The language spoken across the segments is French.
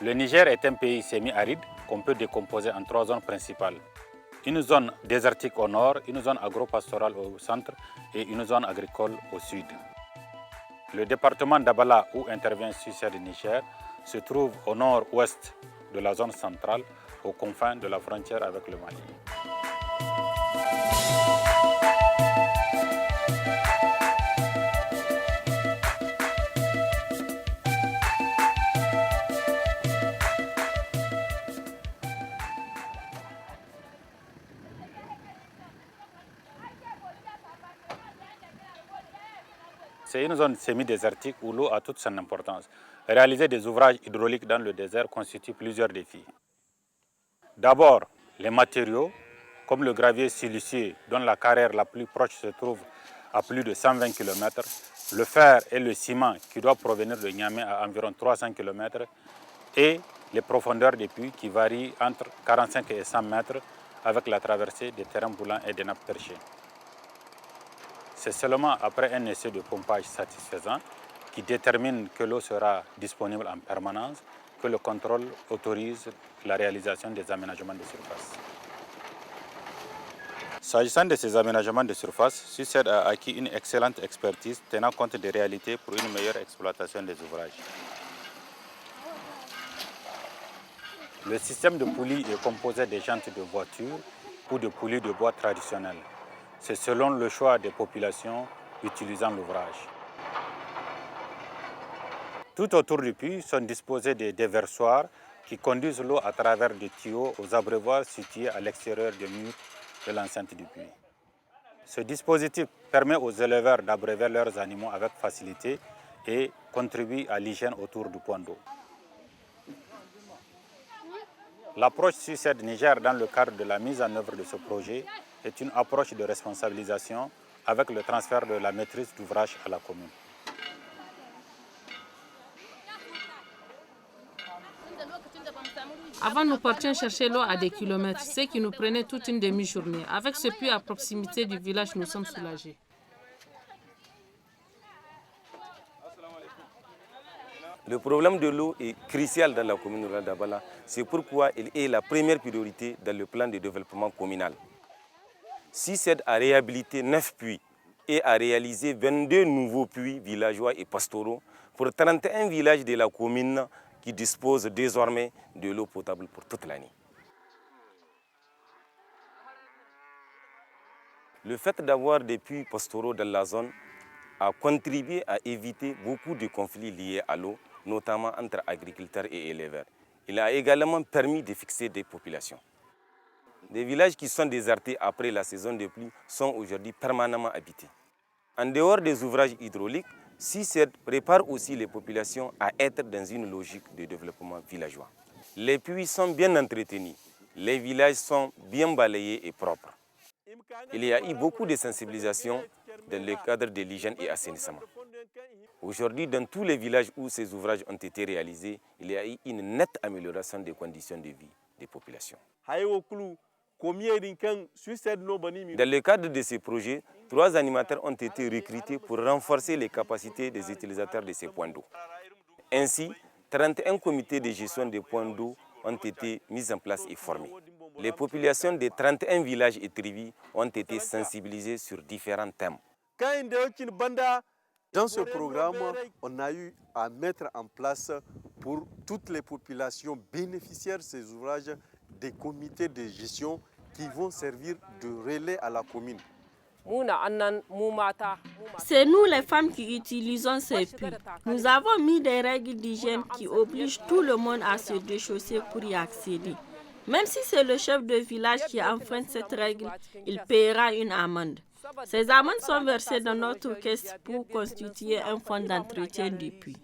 Le Niger est un pays semi-aride qu'on peut décomposer en 3 zones principales. Une zone désertique au nord, une zone agro-pastorale au centre et une zone agricole au sud. Le département d'Abala, où intervient Suced Niger, se trouve au nord-ouest de la zone centrale, aux confins de la frontière avec le Mali. C'est une zone semi-désertique où l'eau a toute son importance. Réaliser des ouvrages hydrauliques dans le désert constitue plusieurs défis. D'abord, les matériaux, comme le gravier siliceux dont la carrière la plus proche se trouve à plus de 120 km, le fer et le ciment qui doivent provenir de Niamey à environ 300 km et les profondeurs des puits qui varient entre 45 et 100 mètres avec la traversée des terrains boulants et des nappes perchées. C'est seulement après un essai de pompage satisfaisant qui détermine que l'eau sera disponible en permanence que le contrôle autorise la réalisation des aménagements de surface. S'agissant de ces aménagements de surface, Suced a acquis une excellente expertise tenant compte des réalités pour une meilleure exploitation des ouvrages. Le système de poulies est composé des jantes de voiture ou de poulies de bois traditionnelles. C'est selon le choix des populations utilisant l'ouvrage. Tout autour du puits sont disposés des déversoirs qui conduisent l'eau à travers des tuyaux aux abreuvoirs situés à l'extérieur des murs de l'enceinte du puits. Ce dispositif permet aux éleveurs d'abreuver leurs animaux avec facilité et contribue à l'hygiène autour du point d'eau. L'approche Suced Niger dans le cadre de la mise en œuvre de ce projet est une approche de responsabilisation avec le transfert de la maîtrise d'ouvrage à la commune. Avant, nous partions chercher l'eau à des kilomètres, ce qui nous prenait toute une demi-journée. Avec ce puits à proximité du village, nous sommes soulagés. Le problème de l'eau est crucial dans la commune rurale d'Abala. C'est pourquoi il est la première priorité dans le plan de développement communal. Suced a réhabilité 9 puits et a réalisé 22 nouveaux puits villageois et pastoraux pour 31 villages de la commune qui disposent désormais de l'eau potable pour toute l'année. Le fait d'avoir des puits pastoraux dans la zone a contribué à éviter beaucoup de conflits liés à l'eau, notamment entre agriculteurs et éleveurs. Il a également permis de fixer des populations. Des villages qui sont désertés après la saison de pluie sont aujourd'hui permanemment habités. En dehors des ouvrages hydrauliques, Suced prépare aussi les populations à être dans une logique de développement villageois. Les puits sont bien entretenus, les villages sont bien balayés et propres. Il y a eu beaucoup de sensibilisation dans le cadre de l'hygiène et assainissement. Aujourd'hui, dans tous les villages où ces ouvrages ont été réalisés, il y a eu une nette amélioration des conditions de vie des populations. Dans le cadre de ces projets, 3 animateurs ont été recrutés pour renforcer les capacités des utilisateurs de ces points d'eau. Ainsi, 31 comités de gestion des points d'eau ont été mis en place et formés. Les populations des 31 villages et tribus ont été sensibilisées sur différents thèmes. Dans ce programme, on a eu à mettre en place pour toutes les populations bénéficiaires de ces ouvrages des comités de gestion qui vont servir de relais à la commune. C'est nous les femmes qui utilisons ces puits. Nous avons mis des règles d'hygiène qui obligent tout le monde à se déchausser pour y accéder. Même si c'est le chef de village qui enfreint cette règle, il paiera une amende. Ces amendes sont versées dans notre caisse pour constituer un fonds d'entretien du puits.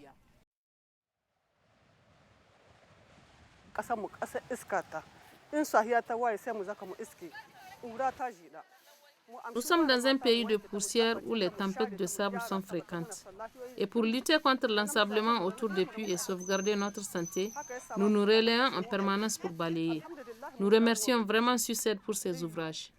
Nous sommes dans un pays de poussière où les tempêtes de sable sont fréquentes. Et pour lutter contre l'ensablement autour des puits et sauvegarder notre santé, nous nous relayons en permanence pour balayer. Nous remercions vraiment Suced pour ses ouvrages.